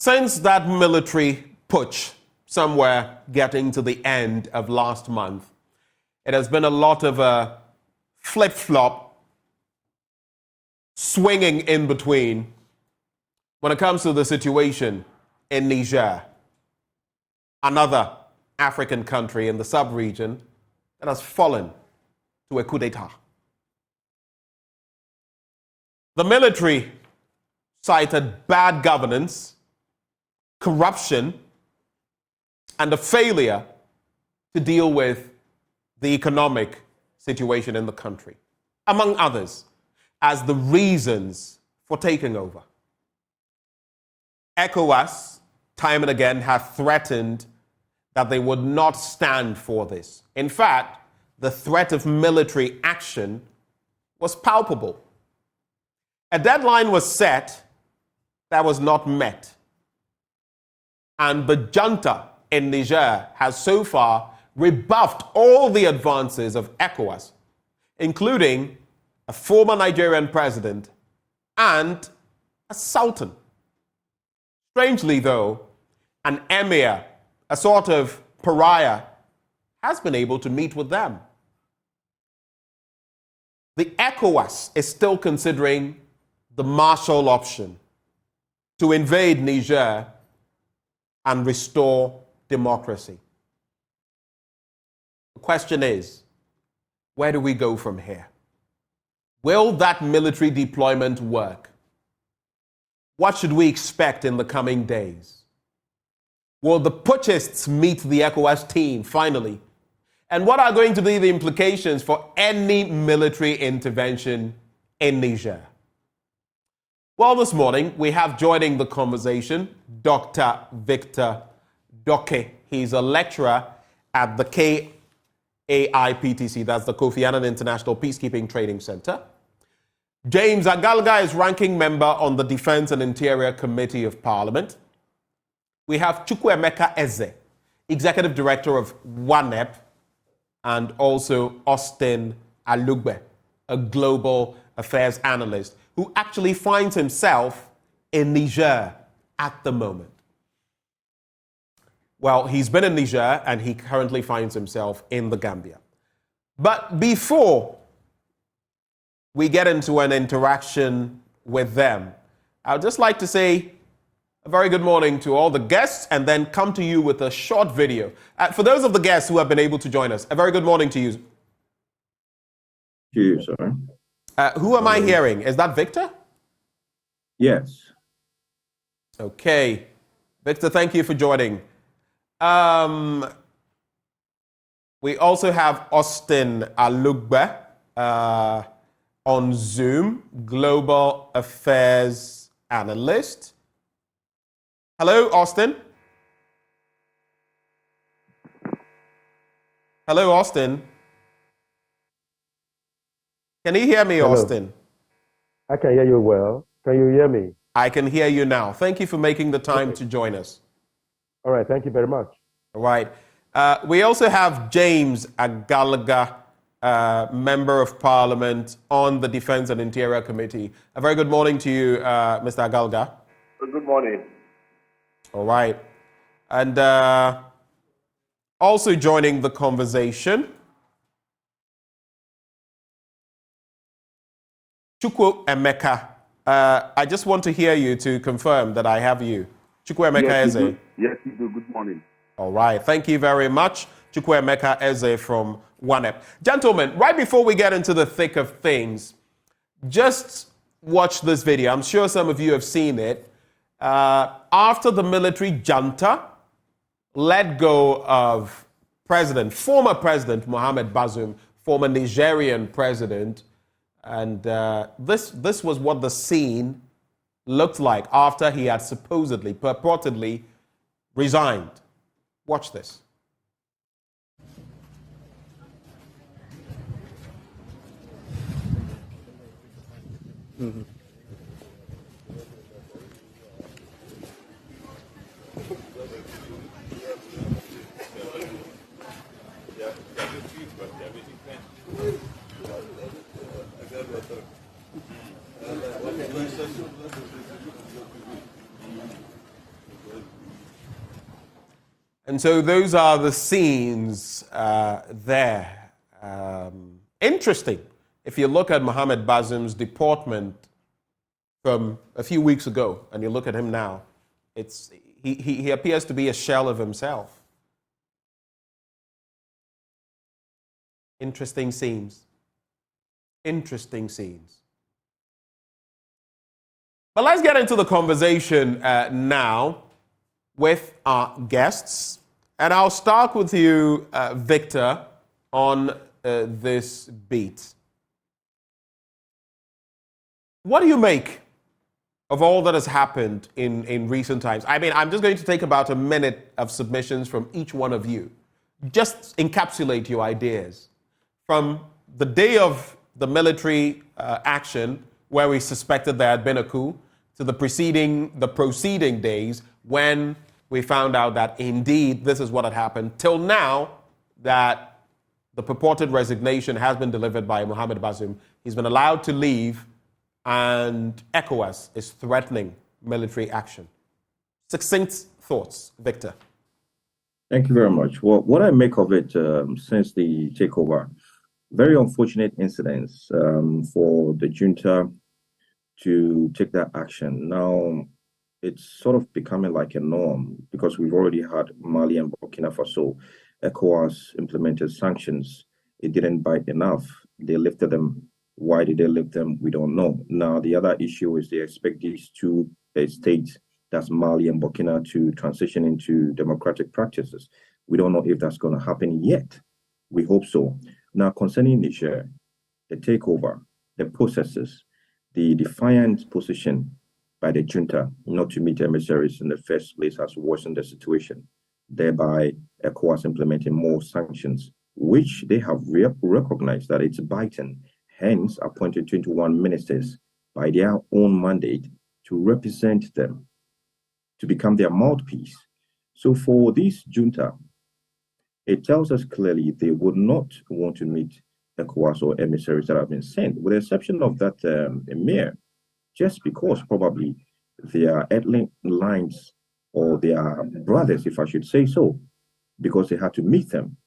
Since that military putsch somewhere getting to the end of last month, it has been a lot of a flip-flop, swinging in between when it comes to the situation in Niger, another African country in the sub-region that has fallen to a coup d'etat. The military cited bad governance, corruption, and a failure to deal with the economic situation in the country, among others, as the reasons for taking over. ECOWAS, time and again, have threatened that they would not stand for this. In fact, the threat of military action was palpable. A deadline was set that was not met. And the junta in Niger has so far rebuffed all the advances of ECOWAS, including a former Nigerian president and a sultan. Strangely, though, an emir, a sort of pariah, has been able to meet with them. The ECOWAS is still considering the Marshall option to invade Niger and restore democracy. The question is, where do we go from here? Will that military deployment work? What should we expect in the coming days? Will the putschists meet the ECOWAS team finally? And what are going to be the implications for any military intervention in Niger? Well, this morning we have joining the conversation Dr. Victor Doke. He's a lecturer at the KAIPTC, that's the Kofi Annan International Peacekeeping Training Center. James Agalga is ranking member on the Defense and Interior Committee of Parliament. We have Chukwuemeka Eze, Executive Director of WANEP, and also Austin Alugbe, a global affairs analyst, who actually finds himself in Niger at the moment. Well, he's been in Niger and he currently finds himself in the Gambia. But before we get into an interaction with them, I'd just like to say a very good morning to all the guests and then come to you with a short video. For those of the guests who have been able to join us, a very good morning to you. To you, sir. Who am I hearing? Is that Victor? Yes. Okay. Victor, thank you for joining. We also have Austin Alugbe on Zoom, Global Affairs Analyst. Hello, Austin. Hello, Austin. Can you hear me, Hello. Austin? I can hear you well. Can you hear me? I can hear you now. Thank you for making the time to join us. All right. Thank you very much. All right. We also have James Agalga, Member of Parliament on the Defense and Interior Committee. A very good morning to you, Mr. Agalga. Good morning. All right. And also joining the conversation, Chukwuemeka. I just want to hear you to confirm that I have you. Chukwuemeka Eze. Yes, you do. Good morning. All right. Thank you very much. Chukwuemeka Eze from WANEP. Gentlemen, right before we get into the thick of things, just watch this video. I'm sure some of you have seen it. After the military junta let go of former President Mohamed Bazoum, former Nigerian president, and this was what the scene looked like after he had purportedly resigned. Watch this. Mm-hmm. And so those are the scenes there. Interesting. If you look at Mohamed Bazoum's deportment from a few weeks ago and you look at him now, he appears to be a shell of himself. Interesting scenes. Interesting scenes. But let's get into the conversation now with our guests. And I'll start with you, Victor, on this beat. What do you make of all that has happened in recent times? I mean, I'm just going to take about a minute of submissions from each one of you. Just encapsulate your ideas. From the day of the military action, where we suspected there had been a coup, to the proceeding days when we found out that indeed this is what had happened, till now that the purported resignation has been delivered by Mohamed Bazoum. He's been allowed to leave, and ECOWAS is threatening military action. Succinct thoughts, Victor. Thank you very much. Well, what I make of it since the takeover, very unfortunate incidents for the junta to take that action. Now, it's sort of becoming like a norm because we've already had Mali and Burkina Faso. ECOWAS implemented sanctions. It didn't bite enough. They lifted them. Why did they lift them? We don't know. Now, the other issue is they expect these two states, that's Mali and Burkina, to transition into democratic practices. We don't know if that's going to happen yet. We hope so. Now, concerning Niger, the takeover, the processes, the defiant position by the junta not to meet emissaries in the first place has worsened the situation, thereby ECOWAS implementing more sanctions, which they have recognized that it's biting, hence appointed 21 ministers by their own mandate to represent them, to become their mouthpiece. So for this junta, it tells us clearly they would not want to meet ECOWAS or emissaries that have been sent, with the exception of that emir, just because probably they are ethnic lines or they are brothers, if I should say so, because they had to meet them.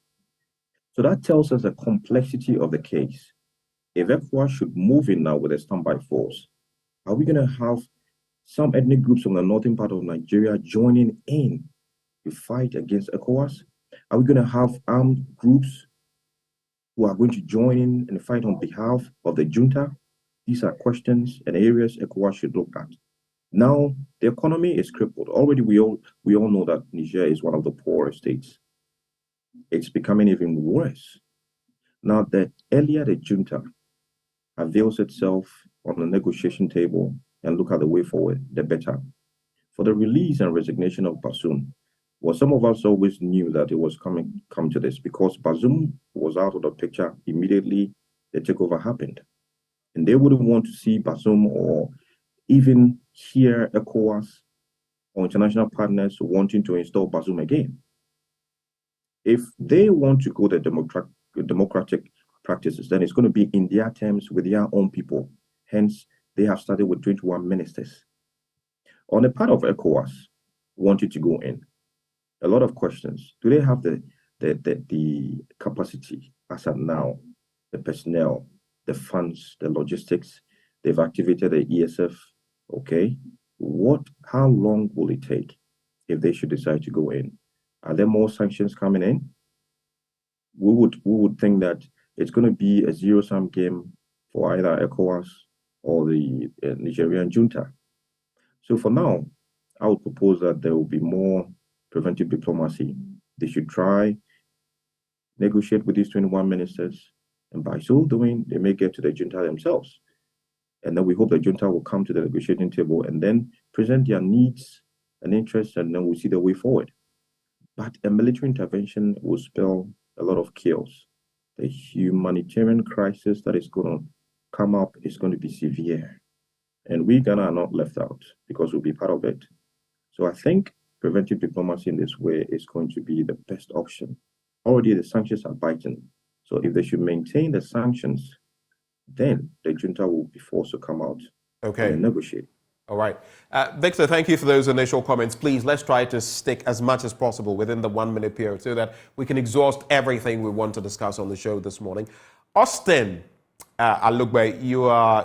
So that tells us the complexity of the case. If ECOWAS should move in now with a standby force, are we going to have some ethnic groups from the northern part of Nigeria joining in to fight against ECOWAS? Are we going to have armed groups who are going to join in and fight on behalf of the junta? These are questions and areas ECOWAS should look at. Now, the economy is crippled. Already, we all know that Niger is one of the poorest states. It's becoming even worse. Now, that earlier the junta avails itself on the negotiation table and look at the way forward, the better. For the release and resignation of Bazoum, well, some of us always knew that it was come to this because Bazoum was out of the picture immediately the takeover happened. And they wouldn't want to see Bazoum or even hear ECOWAS or international partners wanting to install Bazoum again. If they want to go the democratic practices, then it's going to be in their terms with their own people. Hence, they have started with 21 ministers. On the part of ECOWAS, wanted to go in, a lot of questions. Do they have the capacity as of now, the personnel, the funds, the logistics? They've activated the ESF. Okay. How long will it take if they should decide to go in? Are there more sanctions coming in? We would think that it's going to be a zero-sum game for either ECOWAS or the Nigerian junta. So for now, I would propose that there will be more preventive diplomacy. They should try, negotiate with these 21 ministers, and by so doing, they may get to the junta themselves. And then we hope the junta will come to the negotiating table and then present their needs and interests, and then we'll see the way forward. But a military intervention will spell a lot of chaos. The humanitarian crisis that is going to come up is going to be severe. And we, Ghana, are not left out because we'll be part of it. So I think preventive diplomacy in this way is going to be the best option. Already the sanctions are biting. So if they should maintain the sanctions, then the junta will be forced to come out and negotiate. All right. Victor, thank you for those initial comments. Please, let's try to stick as much as possible within the 1 minute period so that we can exhaust everything we want to discuss on the show this morning. Austin Alugbe, you are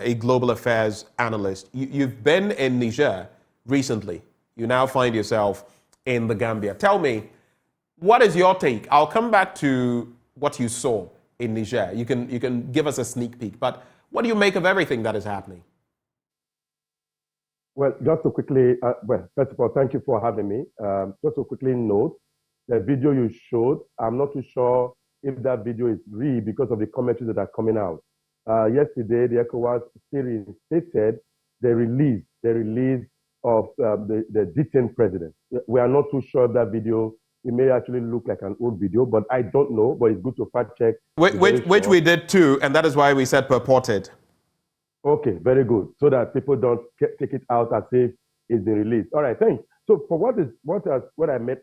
a global affairs analyst. You've been in Niger recently. You now find yourself in the Gambia. Tell me, what is your take? I'll come back to what you saw in Niger. You can give us a sneak peek, but what do you make of everything that is happening? Well, just to quickly, first of all, thank you for having me. Just to quickly note, the video you showed, I'm not too sure if that video is real because of the commentaries that are coming out. Yesterday, the ECOWAS series stated the release of the detained president. We are not too sure of that video. It may actually look like an old video, but I don't know. But it's good to fact check. Which we did too, and that is why we said purported. Okay, very good. So that people don't take it out as if it's been released. All right, thanks. So for what I meant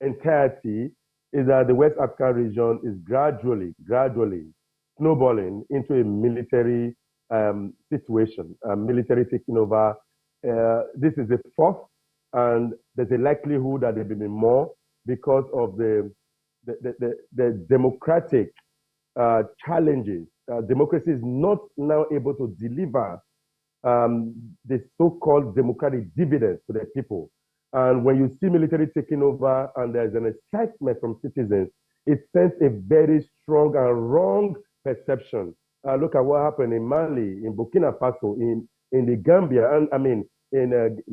entirety is that the West African region is gradually snowballing into a military situation, military taking over. This is the fourth, and there's a likelihood that there will be more because of the democratic challenges. Democracy is not now able to deliver the so-called democratic dividends to the people. And when you see military taking over and there's an excitement from citizens, it sends a very strong and wrong perception. Look at what happened in Mali, in Burkina Faso, in the Gambia, and in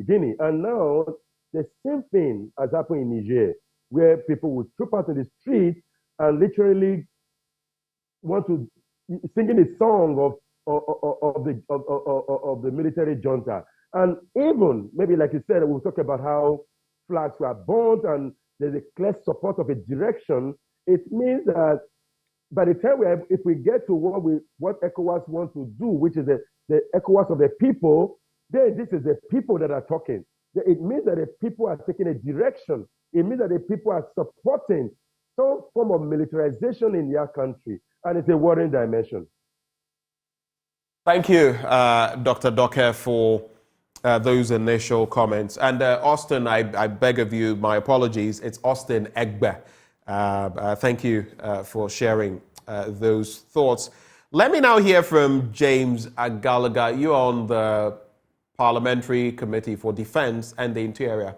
Guinea. And now the same thing has happened in Niger, where people would troop out in the street and literally want to singing a song of the military junta. And even, maybe like you said, we'll talk about how flags were burnt and there's a clear support of a direction. It means that by the time if we get to what ECOWAS wants to do, which is the ECOWAS of the people, then this is the people that are talking. It means that the people are taking a direction. It means that the people are supporting some form of militarization in their country. And it's a worrying dimension. Thank you, Dr. Docker, for those initial comments. And Austin, I beg of you, my apologies. It's Austin Egbe. Thank you for sharing those thoughts. Let me now hear from James Agalga. You're on the Parliamentary Committee for Defense and the Interior.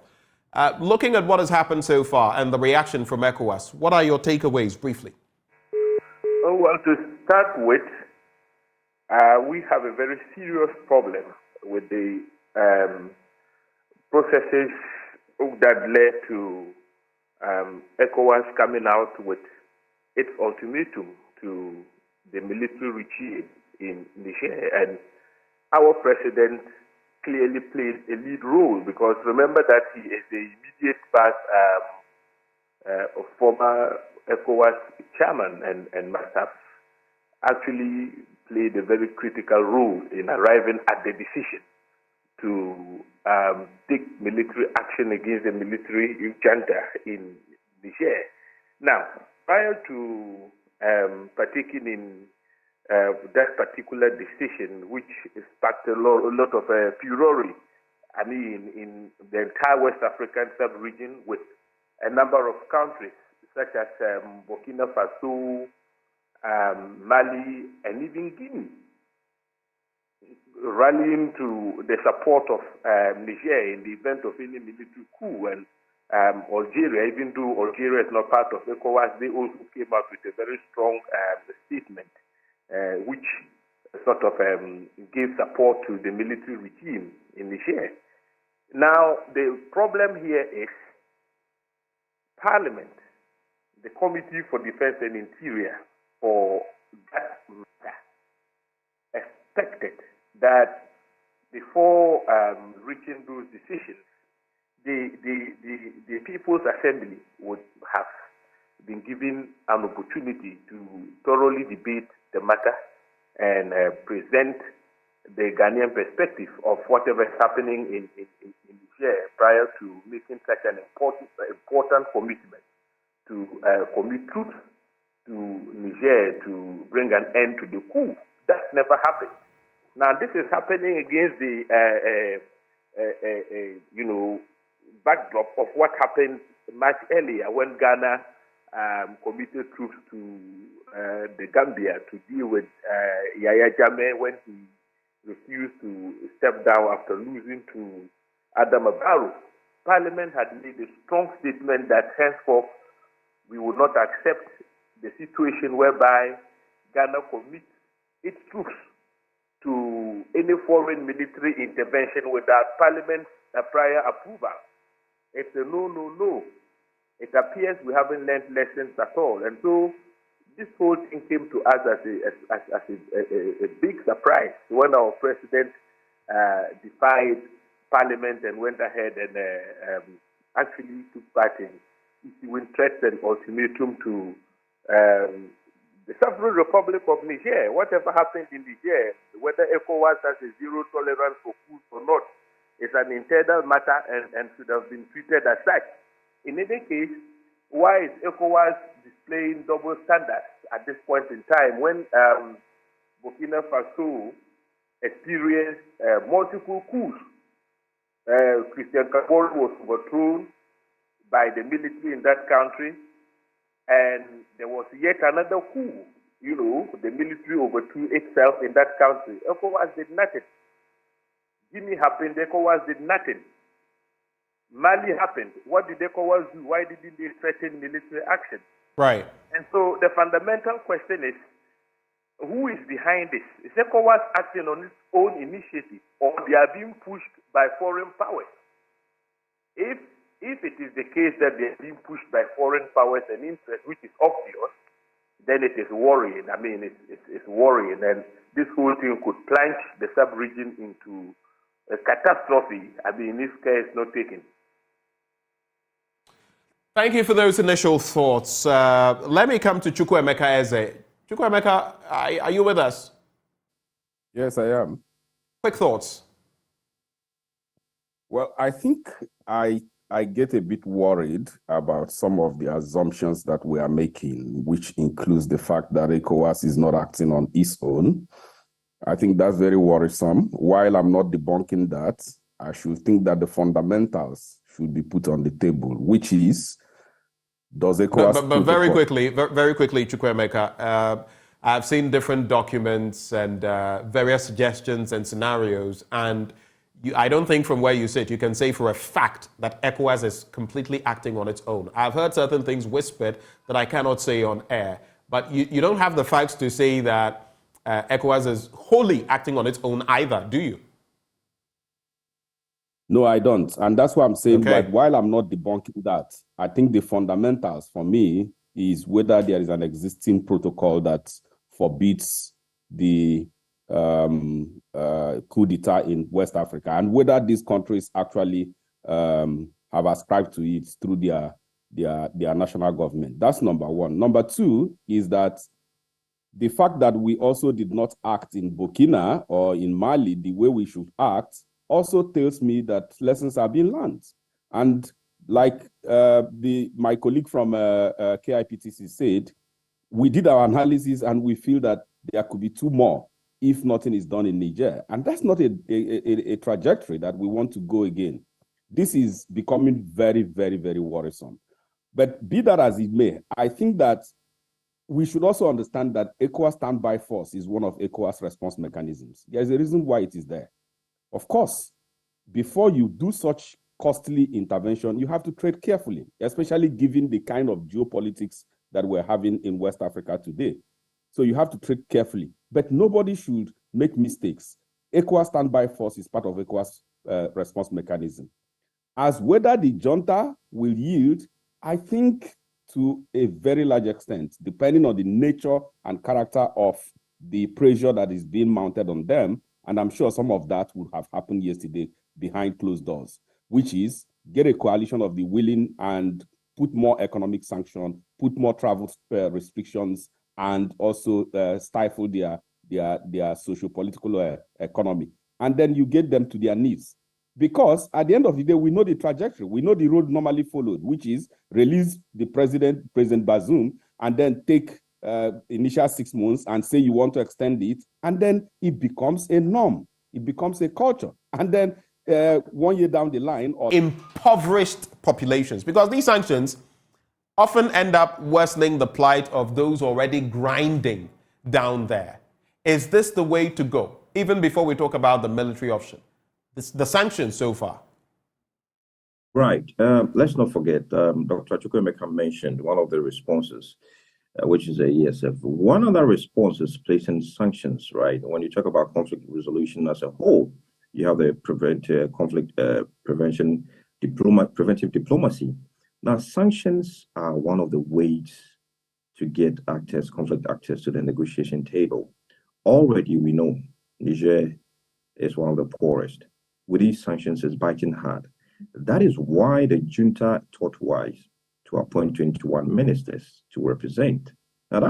Looking at what has happened so far and the reaction from ECOWAS, what are your takeaways briefly? Oh, well, to start with, we have a very serious problem with the processes that led to ECOWAS coming out with its ultimatum to the military regime in Niger. And our president clearly played a lead role because remember that he is the immediate past former ECOWAS chairman and must have actually played a very critical role in arriving at the decision to take military action against the military junta in Niger. Now, prior to partaking in that particular decision, which sparked a lot of furore, I mean, in the entire West African sub-region with a number of countries such as Burkina Faso, Mali, and even Guinea, rallying to the support of Niger in the event of any military coup. And Algeria, even though Algeria is not part of ECOWAS, they also came out with a very strong statement, which sort of gave support to the military regime in Niger. Now, the problem here is Parliament, the Committee for Defense and Interior, for that matter, expected that before reaching those decisions, the People's Assembly would have been given an opportunity to thoroughly debate the matter and present the Ghanaian perspective of whatever is happening in Niger prior to making such an important commitment to commit troops to Niger to bring an end to the coup. That never happened. Now, this is happening against the, backdrop of what happened much earlier when Ghana committed troops to the Gambia to deal with Yahya Jammeh when he refused to step down after losing to Adam Barrow. Parliament had made a strong statement that henceforth we would not accept the situation whereby Ghana commits its troops to any foreign military intervention without Parliament's prior approval. It's a no, no, no. It appears we haven't learned lessons at all. And so this whole thing came to us as a big surprise when our president defied Parliament and went ahead and actually took part in issuing threats and ultimatum to the Sovereign Republic of Niger. Whatever happened in Niger, whether ECOWAS has a zero tolerance for coups or not, is an internal matter and should have been treated as such. In any case, why is ECOWAS displaying double standards at this point in time when Burkina Faso experienced multiple coups? Christian Kabore was overthrown by the military in that country, and there was yet another coup. The military overthrew itself in that country. ECOWAS did nothing. Guinea happened, ECOWAS did nothing. Mali happened. What did ECOWAS do? Why didn't they threaten military action? Right. And so the fundamental question is, who is behind this? Is ECOWAS acting on its own initiative, or they are being pushed by foreign powers? If it is the case that they are being pushed by foreign powers and interests, which is obvious, then it is worrying. I mean, it's worrying, and this whole thing could plunge the sub-region into a catastrophe. I mean, if care is not taken. Thank you for those initial thoughts. Let me come to Chukwuemeka Eze. Chukwuemeka, are you with us? Yes, I am. Quick thoughts. Well, I think I get a bit worried about some of the assumptions that we are making, which includes the fact that ECOWAS is not acting on its own. I think that's very worrisome. While I'm not debunking that, I should think that the fundamentals should be put on the table, which is, does ECOWAS... But very quickly, Chukwuemeka, I've seen different documents and various suggestions and scenarios, and I don't think from where you sit, you can say for a fact that ECOWAS is completely acting on its own. I've heard certain things whispered that I cannot say on air, but you don't have the facts to say that ECOWAS is wholly acting on its own either, do you? No, I don't. And that's why I'm saying, Okay. but while I'm not debunking that, I think the fundamentals for me is whether there is an existing protocol that forbids the coup d'etat in West Africa, and whether these countries actually have ascribed to it through their national government. That's number one. Number two is that the fact that we also did not act in Burkina or in Mali the way we should act also tells me that lessons are being learned. And like my colleague from KIPTC said, we did our analysis and we feel that there could be two more if nothing is done in Niger. And that's not a trajectory that we want to go again. This is becoming very, very, very worrisome. But be that as it may, I think that we should also understand that ECOWAS standby force is one of ECOWAS response mechanisms. There's a reason why it is there. Of course, before you do such costly intervention, you have to tread carefully, especially given the kind of geopolitics that we're having in West Africa today. So you have to tread carefully, but nobody should make mistakes. ECOWAS standby force is part of ECOWAS response mechanism. As whether the junta will yield, I think to a very large extent, depending on the nature and character of the pressure that is being mounted on them, and I'm sure some of that would have happened yesterday behind closed doors, which is get a coalition of the willing and put more economic sanction, put more travel restrictions, and also stifle their socio-political economy. And then you get them to their knees. Because at the end of the day, we know the trajectory. We know the road normally followed, which is release the President Bazoum, and then take initial 6 months and say you want to extend it, and then it becomes a norm. It becomes a culture. And then 1 year down the line, or impoverished populations, because these sanctions often end up worsening the plight of those already grinding down there. Is this the way to go? Even before we talk about the military option, the sanctions so far. Right. Let's not forget, Dr. Chukwuemeka mentioned one of the responses, which is a ESF. One other response is placing sanctions, right? When you talk about conflict resolution as a whole, you have the preventive diplomacy. Now, sanctions are one of the ways to get conflict actors to the negotiation table. Already, we know Niger is one of the poorest. With these sanctions, it's biting hard. That is why the junta thought wise to appoint 21 ministers to represent. Now,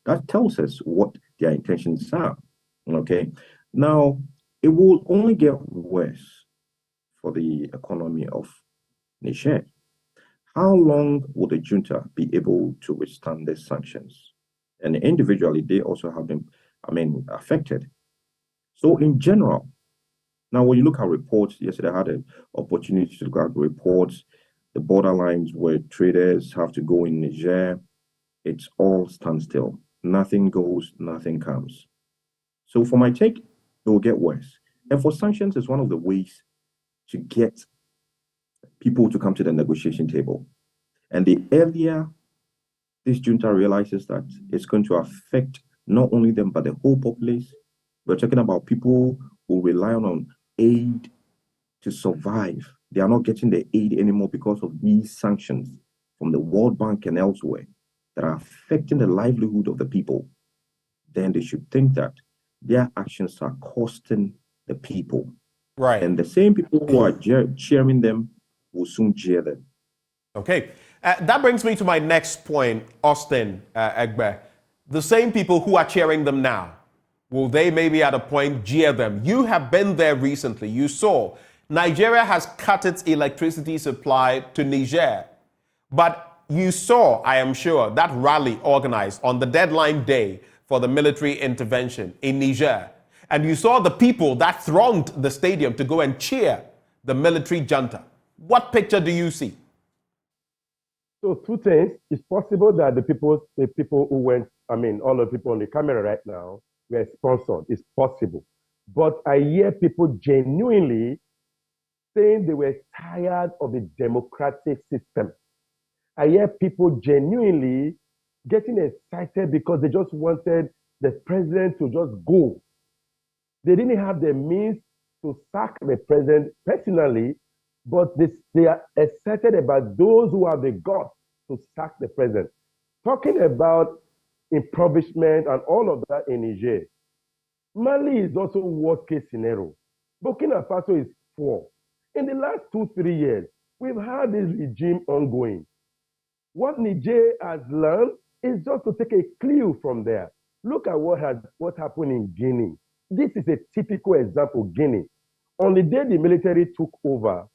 that tells us what their intentions are. Okay. Now, it will only get worse for the economy of Niger. How long will the junta be able to withstand these sanctions? And individually, they also have been, affected. So in general, now when you look at reports, yesterday I had an opportunity to look at reports, the borderlines where traders have to go in Niger, it's all standstill. Nothing goes, nothing comes. So for my take, it will get worse. And for sanctions, is one of the ways to get people to come to the negotiation table. And the earlier this junta realizes that it's going to affect not only them, but the whole populace. We're talking about people who rely on aid to survive. They are not getting the aid anymore because of these sanctions from the World Bank and elsewhere that are affecting the livelihood of the people. Then they should think that their actions are costing the people. Right. And the same people who are cheering them will soon jeer them. Okay. That brings me to my next point, Austin Egbe. The same people who are cheering them now, will they maybe at a point jeer them? You have been there recently. You saw Nigeria has cut its electricity supply to Niger. But you saw, I am sure, that rally organized on the deadline day for the military intervention in Niger. And you saw the people that thronged the stadium to go and cheer the military junta. What picture do you see? So two things. It's possible that the people who went, all the people on the camera right now were sponsored. It's possible. But I hear people genuinely saying they were tired of the democratic system. I hear people genuinely getting excited because they just wanted the president to just go. They didn't have the means to sack the president personally, but they are excited about those who have the guts to sack the president. Talking about impoverishment and all of that in Niger, Mali is also worst case scenario. Burkina Faso is poor. In the last 2-3 years, we've had this regime ongoing. What Niger has learned is just to take a clue from there. Look at what happened in Guinea. This is a typical example, Guinea. On the day the military took over,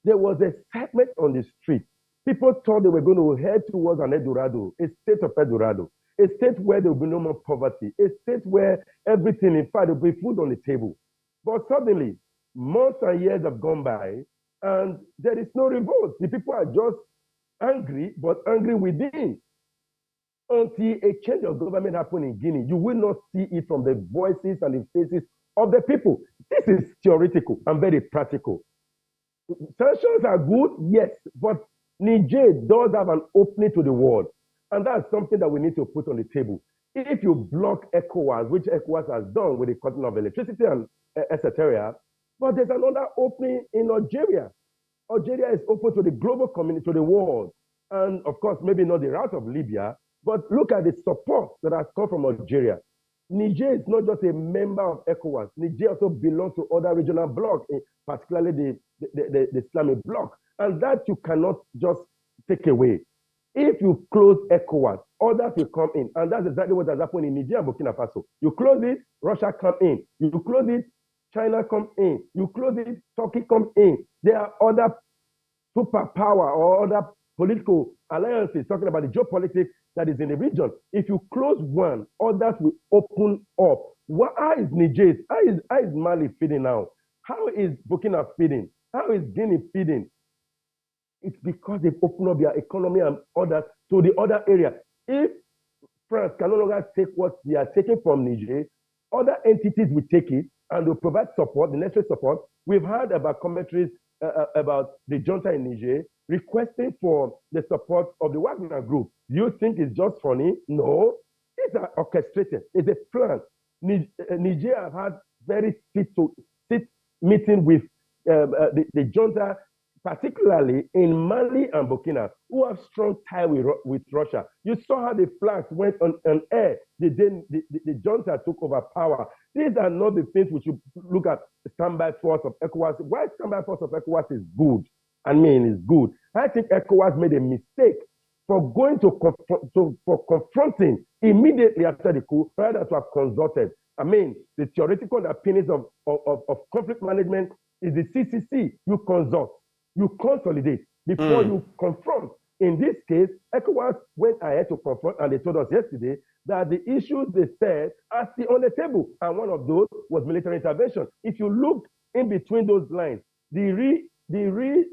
there was excitement on the street. People thought they were going to head towards an Eldorado, a state of Eldorado, a state where there will be no more poverty, a state where everything, in fact, there will be food on the table. But suddenly, months and years have gone by, and there is no revolt. The people are just angry, but angry within. Until a change of government happened in Guinea, you will not see it from the voices and the faces of the people. This is theoretical and very practical. Sanctions are good, yes, but Niger does have an opening to the world. And that's something that we need to put on the table. If you block ECOWAS, which ECOWAS has done with the cutting of electricity and etc., but there's another opening in Algeria. Algeria is open to the global community, to the world. And of course, maybe not the route of Libya, but look at the support that has come from Algeria. Niger is not just a member of ECOWAS. Niger also belongs to other regional blocs, particularly the Islamic bloc. And that you cannot just take away. If you close ECOWAS, others will come in. And that's exactly what has happened in Niger and Burkina Faso. You close it, Russia come in. You close it, China come in. You close it, Turkey come in. There are other superpower or other political alliances, talking about the geopolitics that is in the region. If you close one, others will open up. How is Niger? How is Mali feeding now? How is Burkina feeding? How is Guinea feeding? It's because they've opened up their economy and others to the other area. If France can no longer take what they are taking from Niger, other entities will take it and will provide support, the necessary support. We've heard about commentaries about the junta in Niger requesting for the support of the Wagner group. You think it's just funny? No, it's orchestrated. It's a plan. Niger have had very sit meeting with the junta, particularly in Mali and Burkina, who have strong tie with Russia. You saw how the flags went on air the day the junta took over power. These are not the things we should look at. Standby force of ECOWAS. Why standby force of ECOWAS is good? I mean, it's good. I think ECOWAS made a mistake for going for confronting immediately after the coup, rather to have consulted. I mean, the theoretical opinions of conflict management is the CCC. You consult, you consolidate before you confront. In this case, ECOWAS went ahead to confront, and they told us yesterday that the issues they said are still on the table, and one of those was military intervention. If you look in between those lines, the real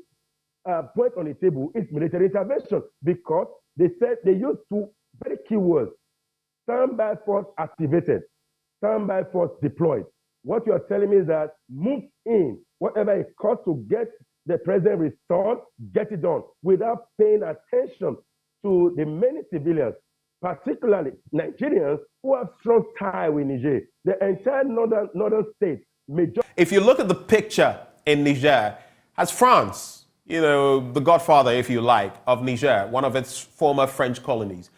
point on the table is military intervention, because they said they used two very key words: standby force activated, standby force deployed. What you are telling me is that move in, whatever it costs to get the president restored, get it done without paying attention to the many civilians, particularly Nigerians, who have strong tie with Niger. The entire northern state. If you look at the picture in Niger, has France, the godfather, if you like, of Niger, one of its former French colonies,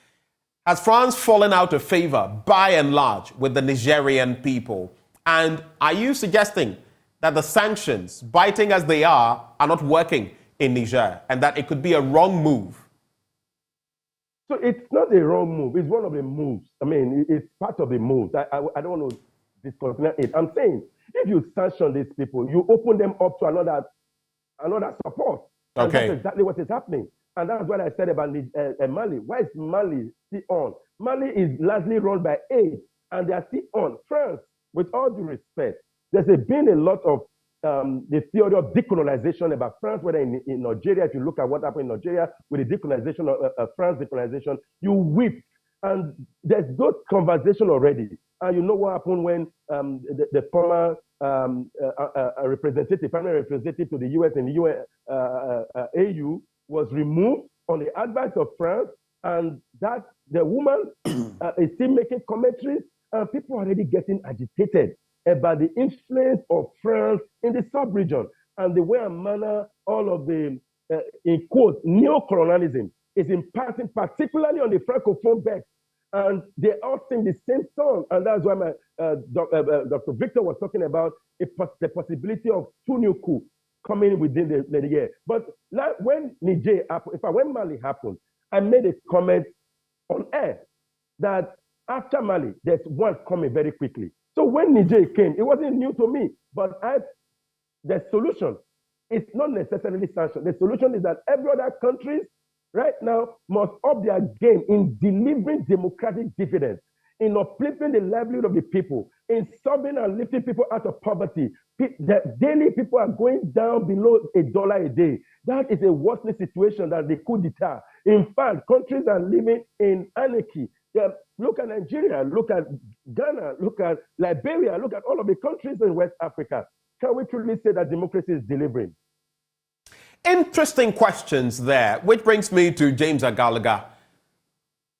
has France fallen out of favor by and large with the Nigerian people? And are you suggesting that the sanctions, biting as they are not working in Niger, and that it could be a wrong move? So it's not a wrong move. It's one of the moves. I mean, it's part of the moves. I don't want to discontinue it. I'm saying, if you sanction these people, you open them up to another support. And okay. That's exactly what is happening. And that's what I said about Mali. Why is Mali still on? Mali is largely run by aid, and they are still on. France, with all due respect, there's been a lot of the theory of decolonization about France, whether in Nigeria. If you look at what happened in Nigeria with the decolonization of France decolonization, you weep. And there's those conversations already. And you know what happened when the former primary representative to the US and the UN, AU was removed on the advice of France, and that the woman is still making commentaries, and people are already getting agitated about the influence of France in the sub-region and the way and manner all of the, in quotes, neo-colonialism is impacting particularly on the Francophone belt. And they all sing the same song. And that's why Dr. Victor was talking about the possibility of two new coups coming within the year. But when Niger happened, when Mali happened, I made a comment on air that after Mali, there's one coming very quickly. So when Niger came, it wasn't new to me, but the solution is not necessarily sanctions. The solution is that every other countries right now must up their game in delivering democratic dividends, in uplifting the livelihood of the people, in solving and lifting people out of poverty. Daily people are going down below $1 a day. That is a worsening situation than the coup d'etat. In fact, countries are living in anarchy. Look at Nigeria, look at Ghana, look at Liberia, look at all of the countries in West Africa. Can we truly say that democracy is delivering? Interesting questions there, which brings me to James Agalga.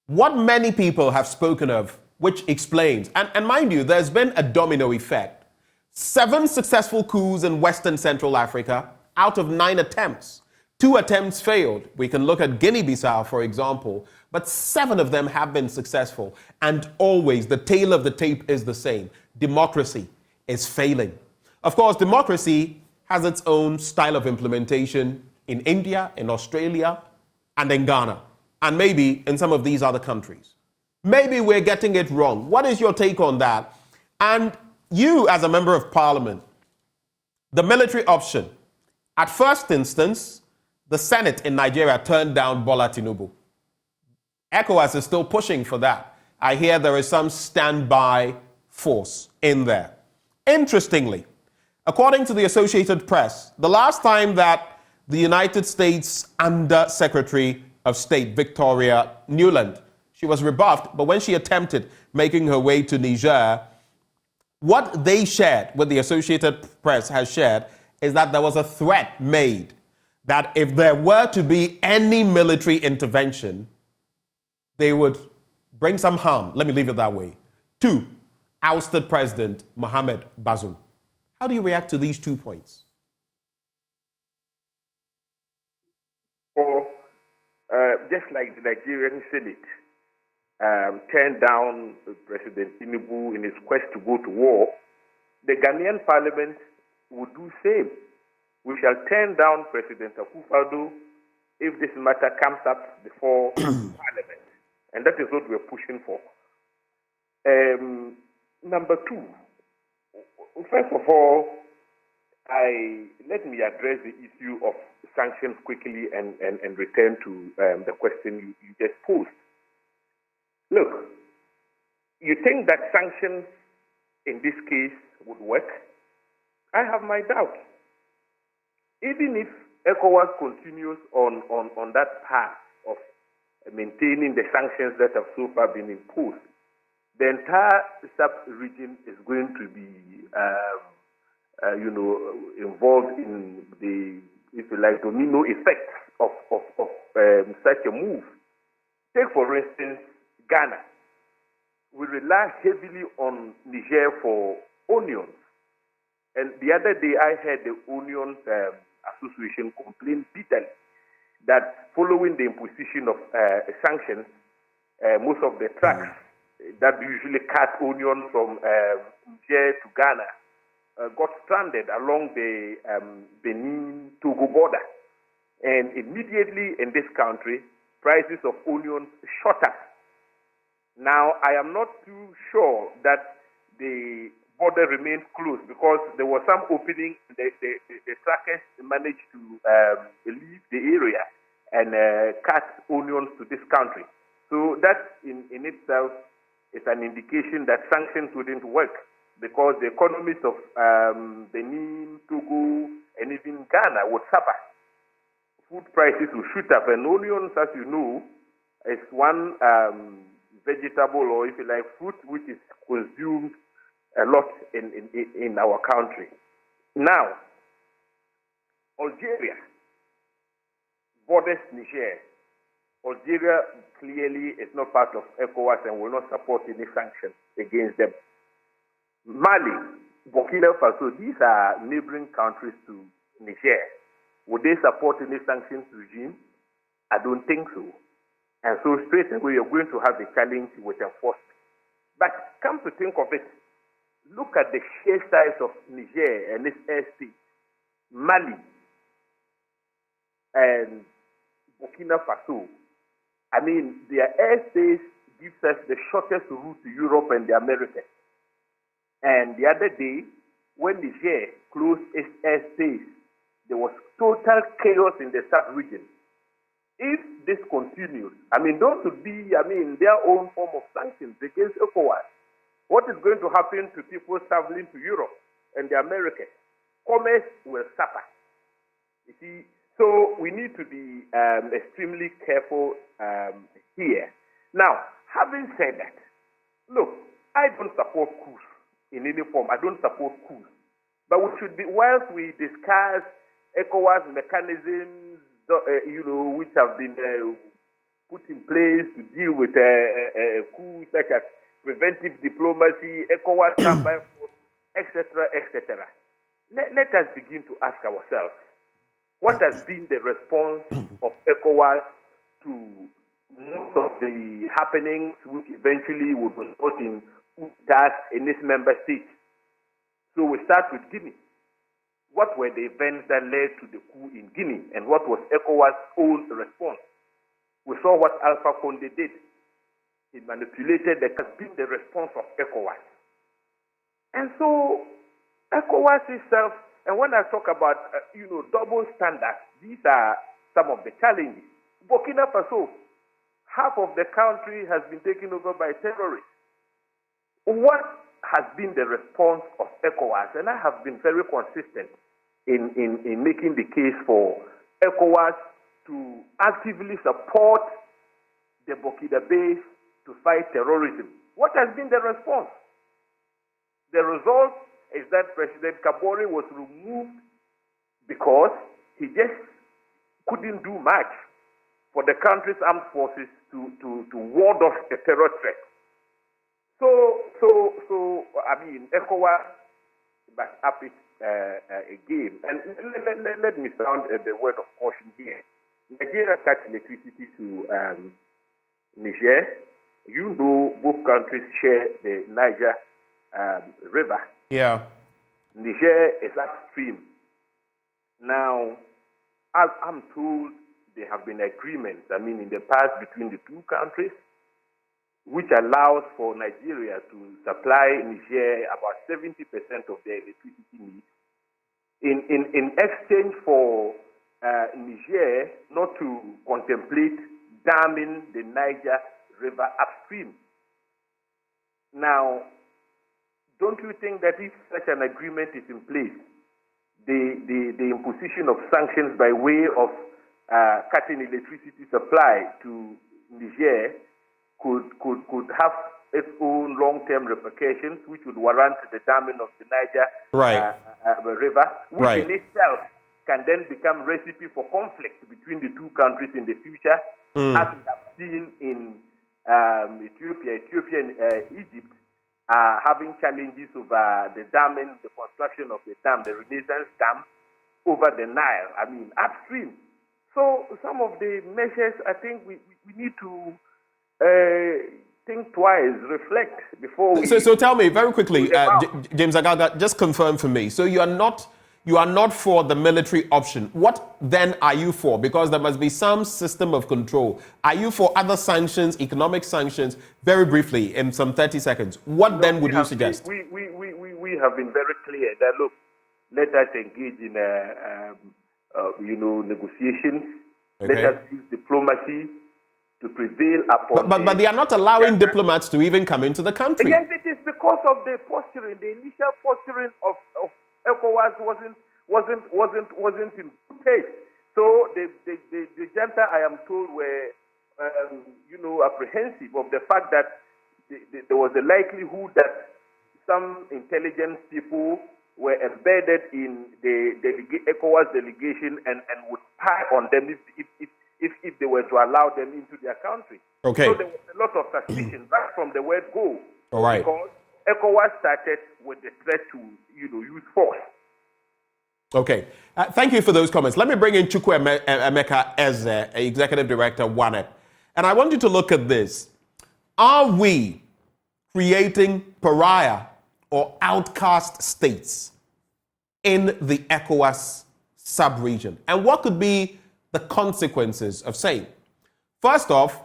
What many people have spoken of, which explains, and mind you, there's been a domino effect. 7 successful coups in Western Central Africa out of 9 attempts. 2 attempts failed. We can look at Guinea-Bissau, for example, but 7 of them have been successful. And always the tail of the tape is the same. Democracy is failing. Of course, democracy has its own style of implementation in India, in Australia, and in Ghana, and maybe in some of these other countries. Maybe we're getting it wrong. What is your take on that? And you, as a member of parliament, the military option, at first instance, the Senate in Nigeria turned down Bola Tinubu. ECOWAS is still pushing for that. I hear there is some standby force in there. Interestingly, according to the Associated Press, the last time that the United States Under Secretary of State, Victoria Nuland, she was rebuffed, but when she attempted making her way to Niger, what they shared, what the Associated Press has shared, is that there was a threat made that if there were to be any military intervention, they would bring some harm, let me leave it that way, to ousted President Mohamed Bazoum. How do you react to these 2 points? Or just like the Nigerian Senate turned down President Tinubu in his quest to go to war, the Ghanaian Parliament would do same. We shall turn down President Akufo-Addo if this matter comes up before Parliament. And that is what we're pushing for. Number two, first of all, let me address the issue of sanctions quickly and return to the question you just posed. Look, you think that sanctions in this case would work? I have my doubts. Even if ECOWAS continues on that path of maintaining the sanctions that have so far been imposed, the entire sub-region is going to be, involved in the, if you like, domino effects of such a move. Take, for instance, Ghana. We rely heavily on Niger for onions. And the other day I heard the Onions Association complain bitterly that following the imposition of sanctions, most of the trucks that usually cut onions from Niger to Ghana got stranded along the Benin-Togo border. And immediately in this country, prices of onions shot up. Now, I am not too sure that the border remains closed because there was some opening. The truckers managed to leave the area and cut onions to this country. So that in itself is an indication that sanctions wouldn't work because the economies of Benin, Togo, and even Ghana would suffer. Food prices will shoot up, and onions, as you know, is one vegetable, or if you like, fruit, which is consumed a lot in our country. Now, Algeria borders Niger. Algeria clearly is not part of ECOWAS and will not support any sanctions against them. Mali, Burkina Faso, these are neighboring countries to Niger. Would they support any sanctions regime? I don't think so. And so straight away, you're going to have a challenge with enforcement. But come to think of it, look at the sheer size of Niger and its airspace. Mali and Burkina Faso. I mean, their airspace gives us the shortest route to Europe and the Americas. And the other day, when Niger closed its airspace, there was total chaos in the sub-region. If this continues, I mean, those would be, their own form of sanctions against ECOWAS. What is going to happen to people traveling to Europe and the Americas? Commerce will suffer. You see, so we need to be extremely careful here. Now, having said that, look, I don't support coups in any form. I don't support coups. But we should be, whilst we discuss ECOWAS mechanisms, which have been put in place to deal with coups such as preventive diplomacy, ECOWAS standby force, etc., etc. Let us begin to ask ourselves, what has been the response of ECOWAS to most of the happenings which eventually would result in that in this member state? So we start with Guinea. What were the events that led to the coup in Guinea, and what was ECOWAS' own response? We saw what Alpha Conde did. He manipulated the has been the response of ECOWAS. And so ECOWAS itself, and when I talk about double standards, these are some of the challenges. Burkina Faso, half of the country has been taken over by terrorists. What has been the response of ECOWAS? And I have been very consistent in making the case for ECOWAS to actively support the Burkinabés to fight terrorism. What has been the response? The result is that President Kabore was removed because he just couldn't do much for the country's armed forces to ward off the terror threat. So I mean, ECOWAS back up it again. And let me sound the word of caution here. Nigeria cut electricity to Niger. You know, both countries share the Niger river. Yeah. Niger is upstream. Now, as I'm told, there have been agreements, I mean, in the past between the two countries, which allows for Nigeria to supply Niger about 70% of their electricity needs in exchange for Niger not to contemplate damming the Niger River upstream. Now, don't you think that if such an agreement is in place, the imposition of sanctions by way of cutting electricity supply to Niger could have its own long-term repercussions, which would warrant the damming of the Niger River, which in itself can then become recipe for conflict between the two countries in the future, as we have seen in Ethiopia and Egypt having challenges over the damming, the construction of the dam, the Renaissance Dam, over the Nile, I mean, upstream. So some of the measures, I think we need to think twice, reflect before we... So tell me, very quickly, James Agalga, just confirm for me. So you are not for the military option. What then are you for? Because there must be some system of control. Are you for other sanctions, economic sanctions? Very briefly, in some 30 seconds. What then would you suggest? We have been very clear that, look, let us engage in negotiations. Okay. Let us use diplomacy to prevail upon. But they are not allowing diplomats to even come into the country. Yes, it is because of the posturing. The initial posturing of ECOWAS wasn't in place. So the junta, I am told, were apprehensive of the fact that there was a likelihood that some intelligence people were embedded in the ECOWAS delegation and would spy on them if they were to allow them into their country. Okay. So there was a lot of suspicion right from the word go. All right. Because ECOWAS started with the threat to use force. Okay. Thank you for those comments. Let me bring in Chukwu Emeka Eze, Executive Director, WANEP. And I want you to look at this. Are we creating pariah or outcast states in the ECOWAS sub-region? And what could be the consequences of saying? First off,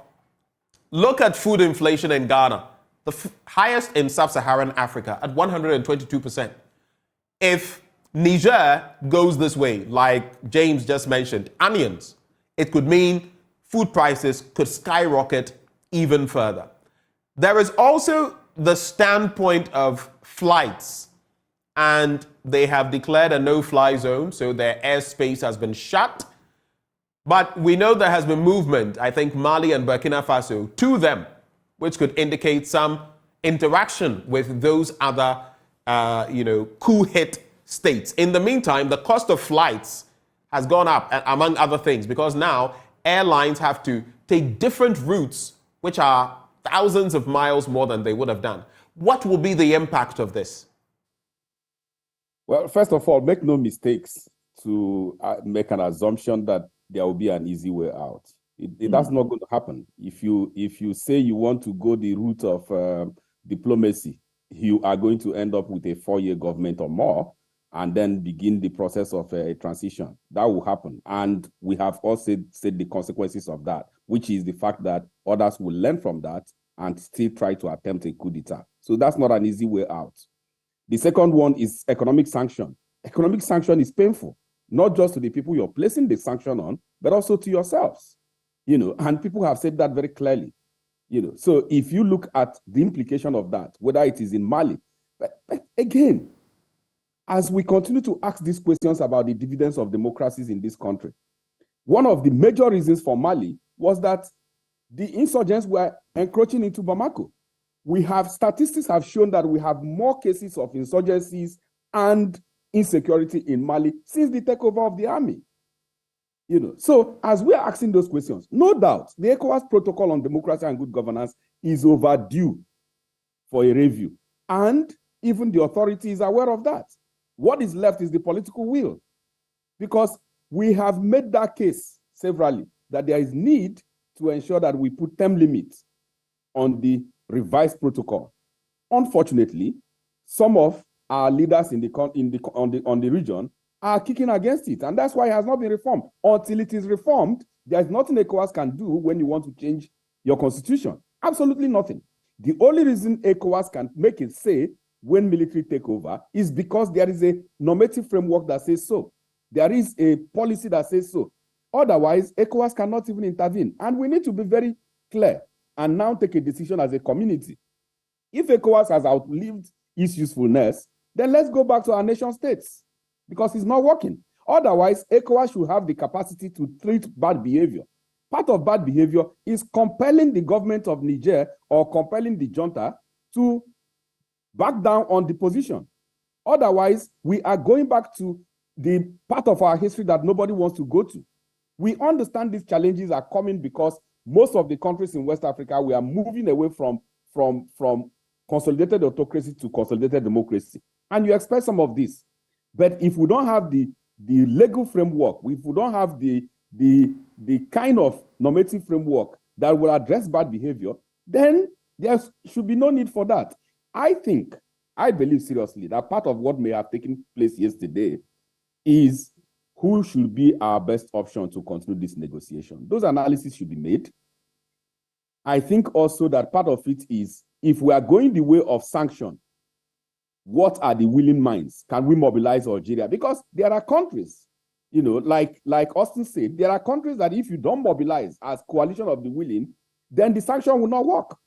look at food inflation in Ghana, the highest in sub-Saharan Africa at 122%. If Niger goes this way, like James just mentioned, onions, it could mean food prices could skyrocket even further. There is also the standpoint of flights, and they have declared a no-fly zone, so their airspace has been shut. But we know there has been movement, I think Mali and Burkina Faso, to them, which could indicate some interaction with those other, coup-hit states. In the meantime, the cost of flights has gone up, among other things, because now airlines have to take different routes, which are thousands of miles more than they would have done. What will be the impact of this? Well, first of all, make no mistakes to make an assumption that there will be an easy way out. That's not going to happen. If you say you want to go the route of diplomacy, you are going to end up with a 4-year government or more, and then begin the process of a transition. That will happen. And we have also said the consequences of that, which is the fact that others will learn from that and still try to attempt a coup d'etat. So that's not an easy way out. The second one is economic sanction. Economic sanction is painful. not just to the people you're placing the sanction on, but also to yourselves. And people have said that very clearly. So if you look at the implication of that, whether it is in Mali, but again, as we continue to ask these questions about the dividends of democracies in this country, one of the major reasons for Mali was that the insurgents were encroaching into Bamako. Statistics have shown that we have more cases of insurgencies and insecurity in Mali since the takeover of the army. So as we are asking those questions, no doubt the ECOWAS protocol on democracy and good governance is overdue for a review. And even the authority is aware of that. What is left is the political will, because we have made that case severally, that there is need to ensure that we put term limits on the revised protocol. Unfortunately, some of our leaders on the region are kicking against it, and that's why it has not been reformed. Until it is reformed, there is nothing ECOWAS can do when you want to change your constitution. Absolutely nothing. The only reason ECOWAS can make it say when military take over is because there is a normative framework that says so. There is a policy that says so. Otherwise, ECOWAS cannot even intervene. And we need to be very clear and now take a decision as a community. If ECOWAS has outlived its usefulness, then let's go back to our nation states, because it's not working. Otherwise, ECOWAS should have the capacity to treat bad behavior. Part of bad behavior is compelling the government of Niger or compelling the junta to back down on the position. Otherwise, we are going back to the part of our history that nobody wants to go to. We understand these challenges are coming because most of the countries in West Africa, we are moving away from consolidated autocracy to consolidated democracy. And you expect some of this. But if we don't have the legal framework, if we don't have the kind of normative framework that will address bad behavior, then there should be no need for that. I believe seriously that part of what may have taken place yesterday is who should be our best option to continue this negotiation. Those analyses should be made. I think also that part of it is, if we are going the way of sanction, what are the willing minds? Can we mobilize Algeria? Because there are countries, like Austin said, there are countries that if you don't mobilize as coalition of the willing, then the sanction will not work.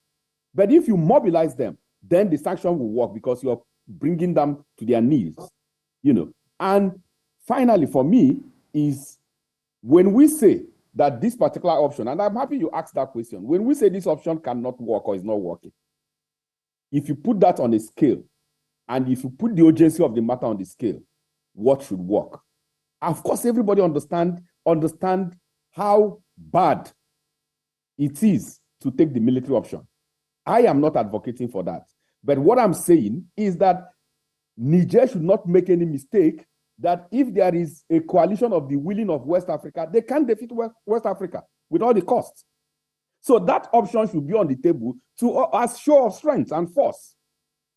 But if you mobilize them, then the sanction will work because you're bringing them to their knees, And finally, for me, is when we say that this particular option, and I'm happy you asked that question, when we say this option cannot work or is not working, if you put that on a scale, and if you put the urgency of the matter on the scale, what should work? Of course, everybody understand how bad it is to take the military option. I am not advocating for that. But what I'm saying is that Niger should not make any mistake that if there is a coalition of the willing of West Africa, they can defeat West Africa with all the costs. So that option should be on the table as show of strength and force.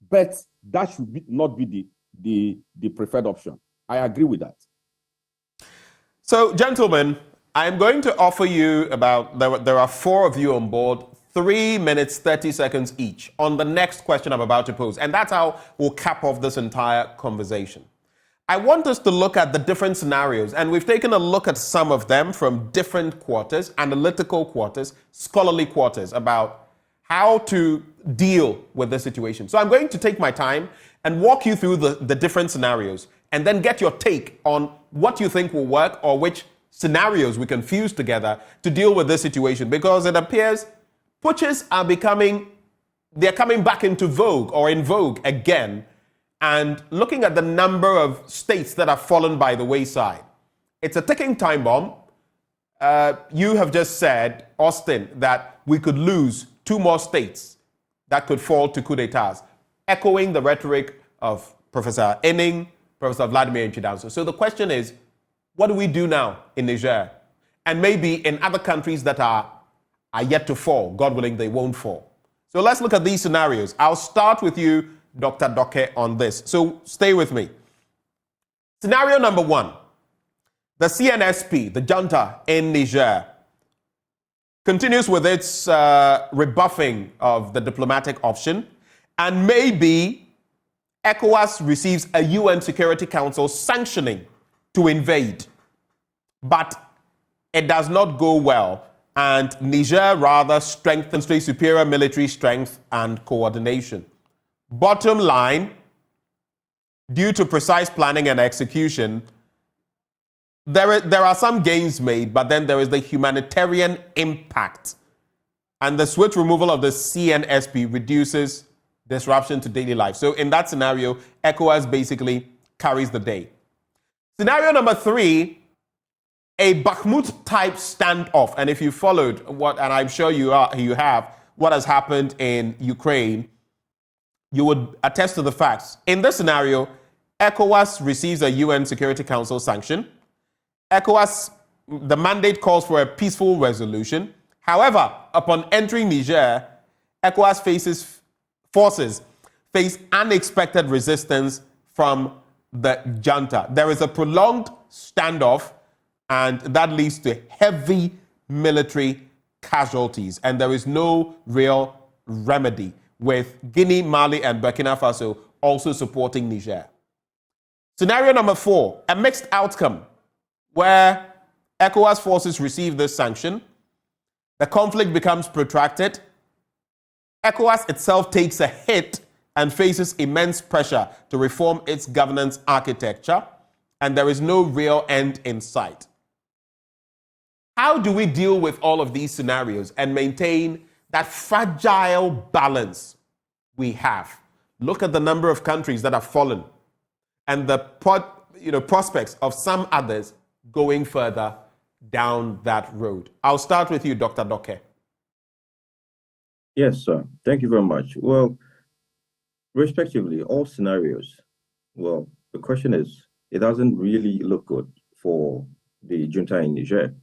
But that should not be the preferred option. I agree with that. So, gentlemen, I'm going to offer you there are four of you on board, 3 minutes, 30 seconds each on the next question I'm about to pose. And that's how we'll cap off this entire conversation. I want us to look at the different scenarios, and we've taken a look at some of them from different quarters, analytical quarters, scholarly quarters, about how to deal with the situation. So I'm going to take my time and walk you through the different scenarios and then get your take on what you think will work or which scenarios we can fuse together to deal with this situation, because it appears putschs are coming back into vogue or in vogue again. And looking at the number of states that have fallen by the wayside, it's a ticking time bomb. You have just said, Austin, that we could lose 2 more states that could fall to coup d'etats, echoing the rhetoric of Professor Enning, Professor Vladimir Chidanso. So the question is, what do we do now in Niger? And maybe in other countries that are yet to fall. God willing, they won't fall. So let's look at these scenarios. I'll start with you, Dr. Doke, on this. So stay with me. Scenario number 1. The CNSP, the junta in Niger, continues with its rebuffing of the diplomatic option, and maybe ECOWAS receives a UN Security Council sanctioning to invade, but it does not go well, and Niger rather strengthens their superior military strength and coordination. Bottom line, due to precise planning and execution, there are some gains made, but then there is the humanitarian impact. And the swift removal of the CNSP reduces disruption to daily life. So in that scenario, ECOWAS basically carries the day. Scenario number 3, a Bakhmut-type standoff. And if you followed what, and I'm sure you have, what has happened in Ukraine, you would attest to the facts. In this scenario, ECOWAS receives a UN Security Council sanction. ECOWAS, the mandate calls for a peaceful resolution. However, upon entering Niger, ECOWAS forces face unexpected resistance from the junta. There is a prolonged standoff, and that leads to heavy military casualties, and there is no real remedy, with Guinea, Mali, and Burkina Faso also supporting Niger. Scenario number 4, a mixed outcome, where ECOWAS forces receive this sanction, the conflict becomes protracted, ECOWAS itself takes a hit and faces immense pressure to reform its governance architecture, and there is no real end in sight. How do we deal with all of these scenarios and maintain that fragile balance we have? Look at the number of countries that have fallen and the prospects of some others going further down that road. I'll start with you, Dr. Doke. Yes, sir. Thank you very much. Well, respectively, all scenarios, well, the question is, it doesn't really look good for the junta in Niger.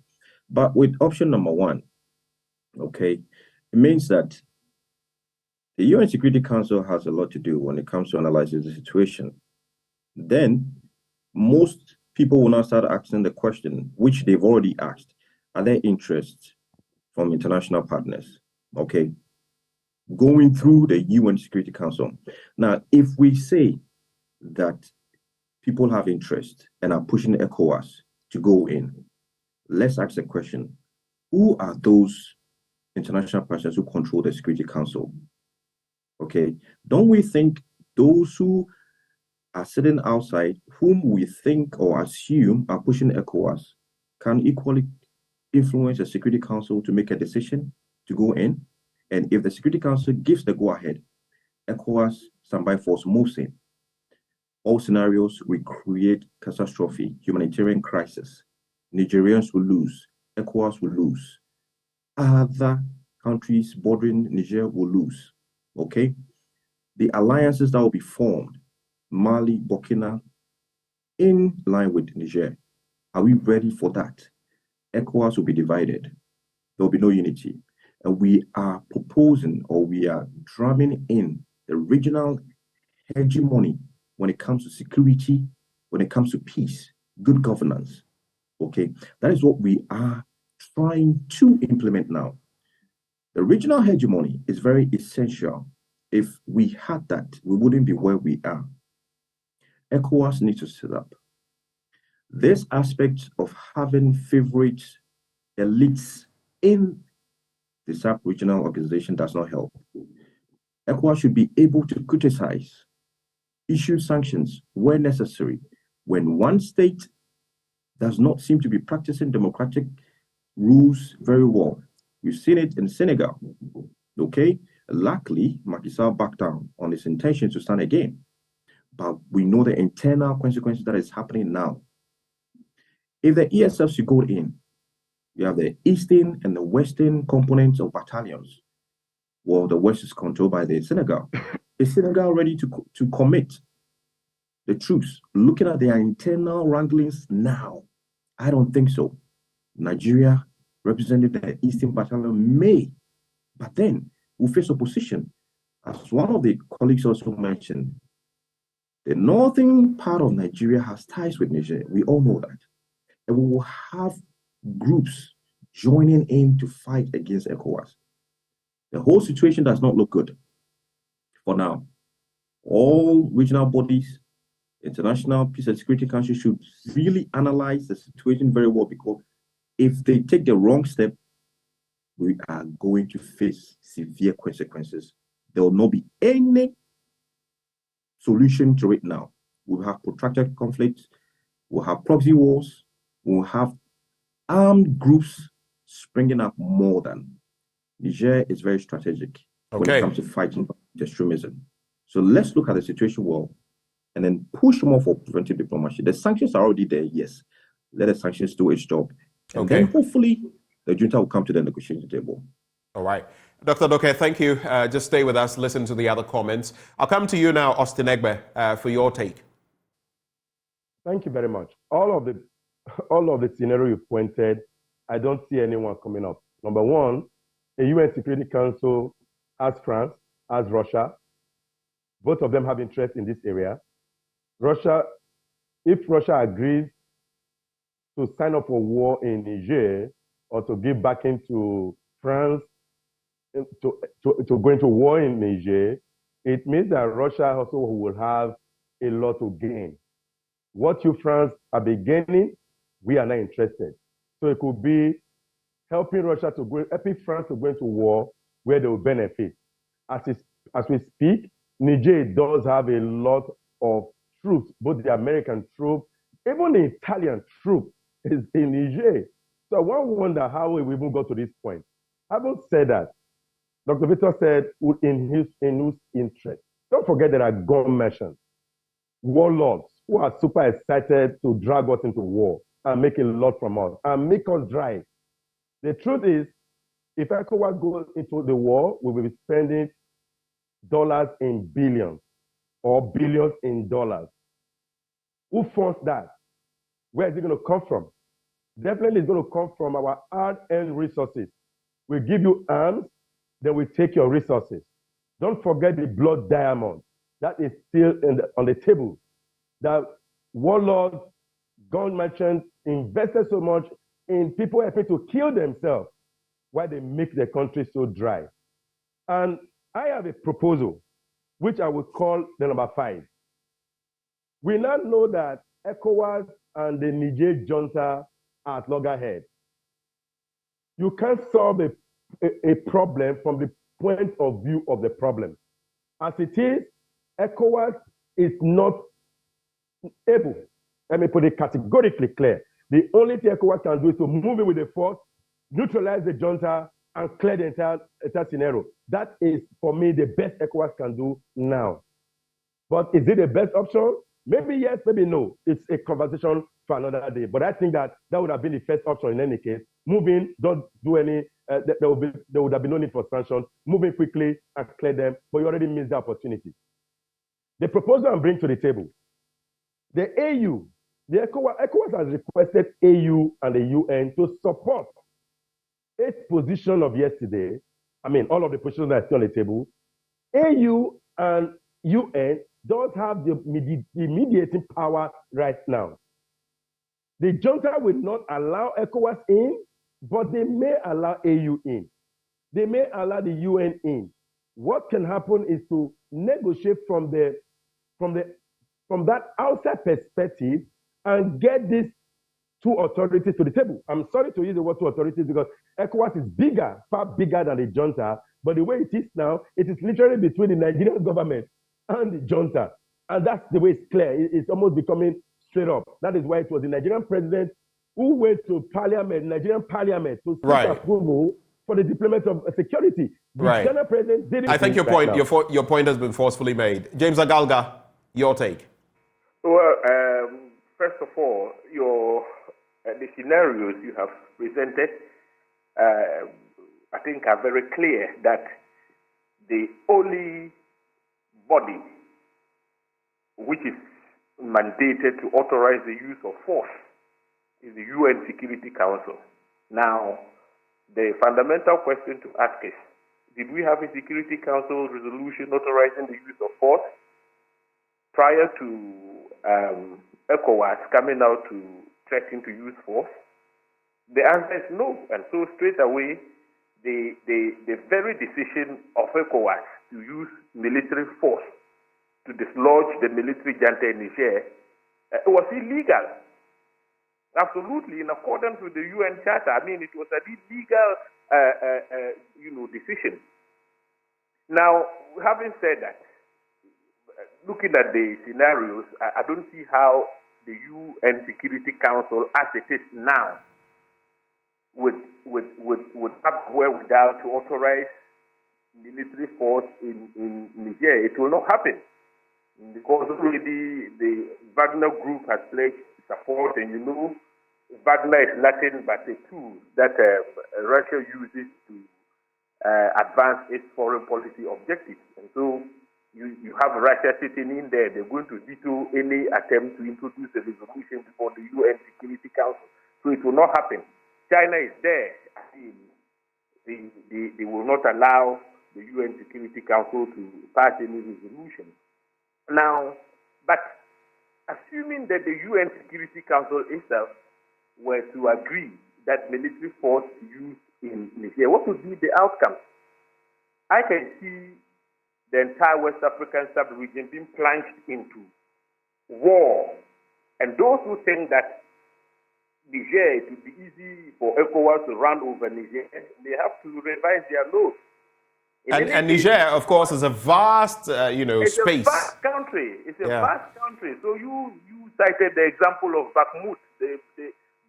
But with option number 1, okay, it means that the UN Security Council has a lot to do when it comes to analyzing the situation. Then most people will now start asking the question, which they've already asked, are there interests from international partners? Okay, going through the UN Security Council. Now, if we say that people have interest and are pushing ECOWAS to go in, let's ask the question, who are those international partners who control the Security Council? Okay, don't we think those who are sitting outside, whom we think or assume are pushing ECOWAS, can equally influence the Security Council to make a decision to go in? And if the Security Council gives the go-ahead, ECOWAS standby force moves in. All scenarios will create catastrophe, humanitarian crisis. Nigerians will lose, ECOWAS will lose. Other countries bordering Niger will lose, okay? The alliances that will be formed, Mali, Burkina, in line with Niger, are we ready for that? ECOWAS will be divided. There will be no unity. And we are proposing, or we are drumming in the regional hegemony when it comes to security, when it comes to peace, good governance. Okay, that is what we are trying to implement now. The regional hegemony is very essential. If we had that, we wouldn't be where we are. ECOWAS needs to set up. This aspect of having favorite elites in the sub-regional organization does not help. ECOWAS should be able to criticize, issue sanctions where necessary. When one state does not seem to be practicing democratic rules very well. We've seen it in Senegal, okay? Luckily, Macky Sall backed down on his intention to stand again. But we know the internal consequences that is happening now. If the ESF should go in, you have the eastern and the western components of battalions. Well, the west is controlled by the Senegal. Is Senegal ready to commit the troops? Looking at their internal wranglings now, I don't think so. Nigeria, represented the Eastern Battalion, may, but then we'll face opposition. As one of the colleagues also mentioned, the northern part of Nigeria has ties with Niger. We all know that. And we will have groups joining in to fight against ECOWAS. The whole situation does not look good for now. All regional bodies, International Peace and Security Council should really analyze the situation very well, because if they take the wrong step, we are going to face severe consequences. There will not be any solution to it now. We'll have protracted conflicts, we'll have proxy wars, we'll have armed groups springing up more than. Niger is very strategic when it comes to fighting extremism. So let's look at the situation well and then push more for preventive diplomacy. The sanctions are already there, yes. Let the sanctions do its job. And then hopefully the junta will come to the negotiation table. All right. Dr. Doke, thank you. Just stay with us, listen to the other comments. I'll come to you now, Austin Egbe, for your take. Thank you very much. All of the scenario you pointed, I don't see anyone coming up. Number one, the UN Security Council as France, as Russia, both of them have interest in this area. If Russia agrees to sign up for war in Niger or to give backing to France to go into war in Niger, it means that Russia also will have a lot to gain. What you, France, are beginning, we are not interested. So it could be helping France to go into war where they will benefit. As we speak, Niger does have a lot of troops, both the American troops, even the Italian troops is in Niger. So one wonder how we even got to this point. Having said that, Dr. Victor said, in whose interest? Don't forget there are gun merchants, warlords who are super excited to drag us into war and make a lot from us and make us dry. The truth is, if ECOWAS goes into the war, we will be spending dollars in billions or billions in dollars. Who funds that? Where is it going to come from? Definitely it's going to come from our hard-earned resources. We give you arms, then we take your resources. Don't forget the blood diamond. That is still on the table. That warlords, gun merchants invested so much in people helping to kill themselves while they make the country so dry. And I have a proposal, which I will call the number 5. We now know that ECOWAS and the Niger junta are at loggerheads. You can't solve a problem from the point of view of the problem. As it is, ECOWAS is not able, let me put it categorically clear, the only thing ECOWAS can do is to move in with the force, neutralize the junta, and clear the entire scenario. That is, for me, the best ECOWAS can do now. But is it the best option? Maybe yes, maybe no. It's a conversation for another day. But I think that would have been the first option in any case. Move in, don't do any, there would have been no need for sanctions. Move in quickly and clear them, but you already missed the opportunity. The proposal I'm bringing to the table, the AU, the ECOWAS has requested AU and the UN to support its position of yesterday. I mean, all of the positions that are still on the table. AU and UN does have the mediating power right now. The junta will not allow ECOWAS in, but they may allow AU in. They may allow the UN in. What can happen is to negotiate from that outside perspective and get these two authorities to the table. I'm sorry to use the word two authorities because ECOWAS is bigger, far bigger than the junta, but the way it is now, it is literally between the Nigerian government and the junta. And that's the way it's clear. It's almost becoming straight up. That is why it was the Nigerian president who went to parliament, Nigerian parliament, to seek approval for the deployment of security. The Ghana president didn't. I think your point has been forcefully made. James Agalga, your take. Well, first of all, the scenarios you have presented, I think, are very clear that the only body which is mandated to authorize the use of force is the UN Security Council. Now, the fundamental question to ask is, did we have a Security Council resolution authorizing the use of force prior to ECOWAS coming out to threaten to use force? The answer is no. And so straight away, the very decision of ECOWAS to use military force to dislodge the military junta in Niger, it was illegal. Absolutely, in accordance with the UN Charter. I mean, it was an illegal, decision. Now, having said that, looking at the scenarios, I don't see how the UN Security Council, as it is now, would have wherewithal to authorize military force in Niger. It will not happen because already the Wagner group has pledged support, and Wagner is nothing but a tool that Russia uses to advance its foreign policy objectives. And so you have Russia sitting in there. They're going to veto any attempt to introduce a resolution before the UN Security Council. So it will not happen. China is there. I mean, they will not allow the UN Security Council to pass any resolution. Now, but assuming that the UN Security Council itself were to agree that military force used in Niger, what would be the outcome? I can see the entire West African sub-region being plunged into war. And those who think that Niger, it would be easy for ECOWAS to run over Niger, they have to revise their notes. And Niger, of course, is a vast, it's space. It's a vast country. It's a vast country. So you cited the example of Bakhmut. The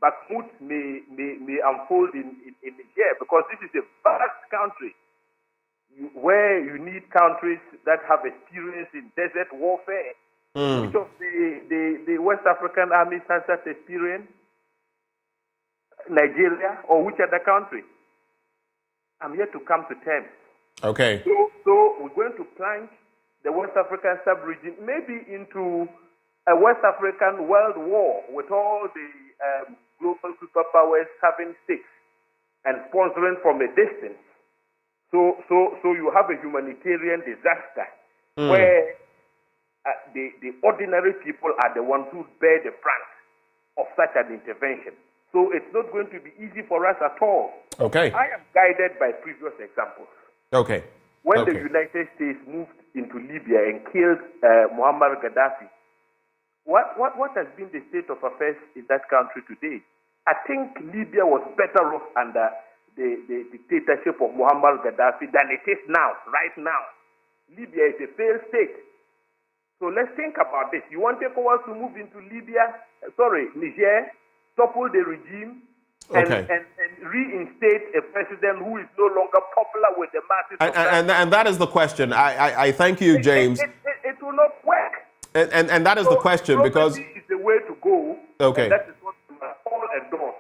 Bakhmut may unfold in Niger because this is a vast country where you need countries that have experience in desert warfare. Which of the West African armies has that experience? Nigeria or which other country? I'm here to come to terms. Okay. So we're going to plunge the West African sub-region maybe into a West African world war with all the global superpowers having stakes and sponsoring from a distance. So you have a humanitarian disaster where the ordinary people are the ones who bear the brunt of such an intervention. So it's not going to be easy for us at all. Okay. I am guided by previous examples. Okay. When the United States moved into Libya and killed Muammar Gaddafi, what has been the state of affairs in that country today? I think Libya was better off under the dictatorship of Muammar Gaddafi than it is now, right now. Libya is a failed state. So let's think about this. You want ECOWAS to move into Niger, topple the regime, and reinstate a president who is no longer popular with the masses. And that is the question. I thank you, James. It will not work. And that is the question because it's the way to go. Okay. And that is what we must all endorse.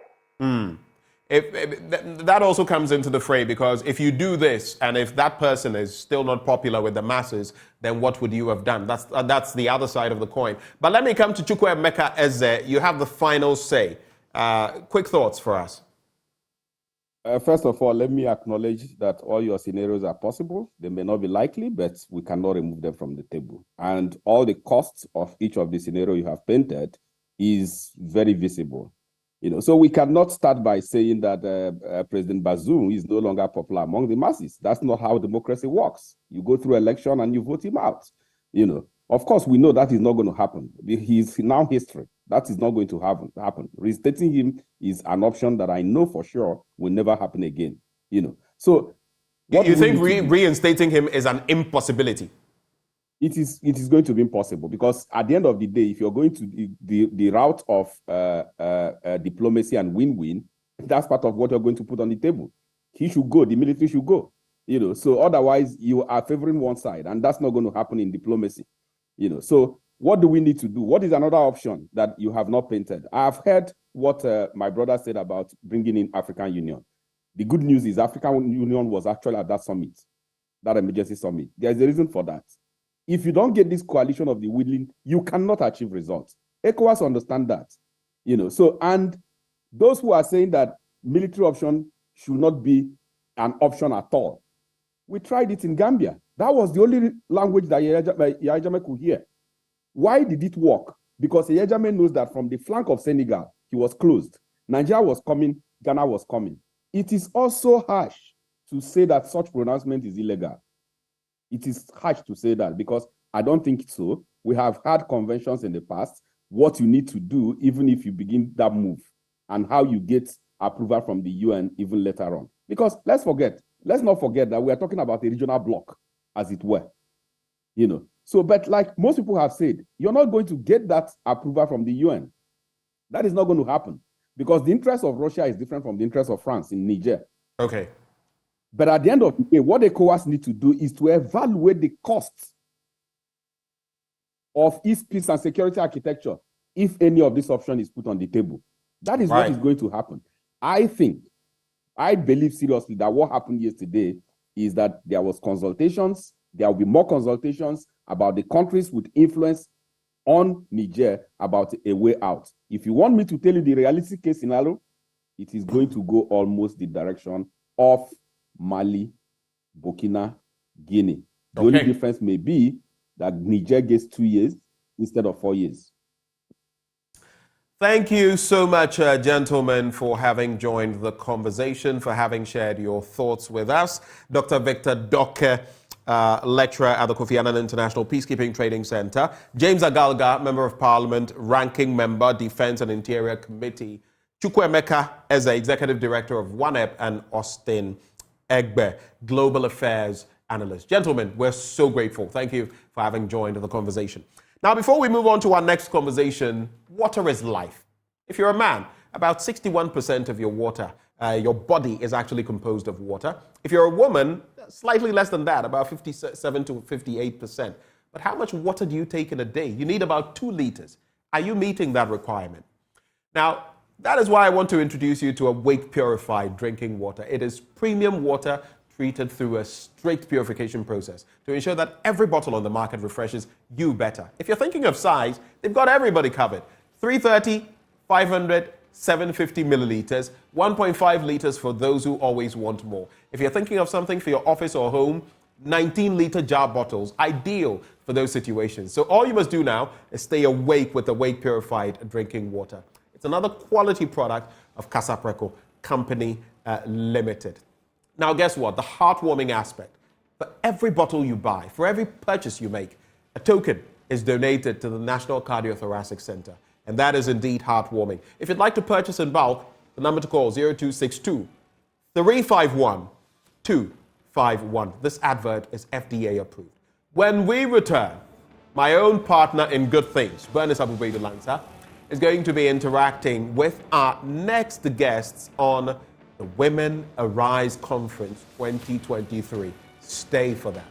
That also comes into the fray because if you do this and if that person is still not popular with the masses, then what would you have done? That's the other side of the coin. But let me come to Chukwuemeka Eze. You have the final say. Quick thoughts for us. First of all, let me acknowledge that all your scenarios are possible. They may not be likely, but we cannot remove them from the table. And all the costs of each of the scenarios you have painted is very visible. So we cannot start by saying that President Bazoum is no longer popular among the masses. That's not how democracy works. You go through election and you vote him out. Of course, we know that is not going to happen. He's now history. That is not going to happen. Restating him is an option that I know for sure will never happen again. So, you think reinstating him is an impossibility? It is going to be impossible because at the end of the day, if you're going to the route of diplomacy and win-win, that's part of what you're going to put on the table. He should go. The military should go. So otherwise you are favoring one side, and that's not going to happen in diplomacy. So what do we need to do? What is another option that you have not painted? I've heard what my brother said about bringing in African Union. The good news is African Union was actually at that summit, that emergency summit. There's a reason for that. If you don't get this coalition of the willing, you cannot achieve results. ECOWAS understand that. So, and those who are saying that military option should not be an option at all, we tried it in Gambia. That was the only language that Yahya Jammeh could hear. Why did it work? Because Yahya Jammeh knows that from the flank of Senegal, he was closed. Niger was coming, Ghana was coming. It is also harsh to say that such pronouncement is illegal. It is harsh to say that because I don't think so. We have had conventions in the past, what you need to do, even if you begin that move, and how you get approval from the UN even later on. Because let's not forget that we are talking about a regional bloc, as it were. So, but like most people have said, you're not going to get that approval from the UN. That is not going to happen because the interest of Russia is different from the interest of France in Niger. Okay. But at the end of the day, what ECOWAS need to do is to evaluate the costs of its peace and security architecture if any of this option is put on the table. That is what is going to happen. I believe seriously that what happened yesterday is that there was consultations, there will be more consultations about the countries with influence on Niger about a way out. If you want me to tell you the realistic case scenario, it is going to go almost the direction of Mali, Burkina, Guinea. The only difference may be that Niger gets 2 years instead of 4 years. Thank you so much, gentlemen, for having joined the conversation, for having shared your thoughts with us. Dr. Victor Doke, lecturer at the Kofi Annan International Peacekeeping Training Center. James Agalga, Member of Parliament, Ranking Member, Defense and Interior Committee. Chukwuemeka Eze, Executive Director of ONEP, and Austin Egbe, Global Affairs Analyst. Gentlemen, we're so grateful. Thank you for having joined the conversation. Now, before we move on to our next conversation, water is life. If you're a man, about 61% of your water, your body is actually composed of water. If you're a woman, slightly less than that, about 57 to 58%. But how much water do you take in a day? You need about 2 liters. Are you meeting that requirement? Now, that is why I want to introduce you to Awake Purified drinking water. It is premium water treated through a strict purification process to ensure that every bottle on the market refreshes you better. If you're thinking of size, they've got everybody covered. 330, 500, 750 milliliters, 1.5 liters for those who always want more. If you're thinking of something for your office or home, 19-liter jar bottles, ideal for those situations. So all you must do now is stay awake with Awake Purified drinking water. It's another quality product of Casapreco Company Limited. Now, guess what? The heartwarming aspect. For every bottle you buy, for every purchase you make, a token is donated to the National Cardiothoracic Center. And that is indeed heartwarming. If you'd like to purchase in bulk, the number to call 0262 351 251. This advert is FDA approved. When we return, my own partner in good things, Bernice Abubedu Lanza, is going to be interacting with our next guests on the Women Arise Conference 2023. Stay for that.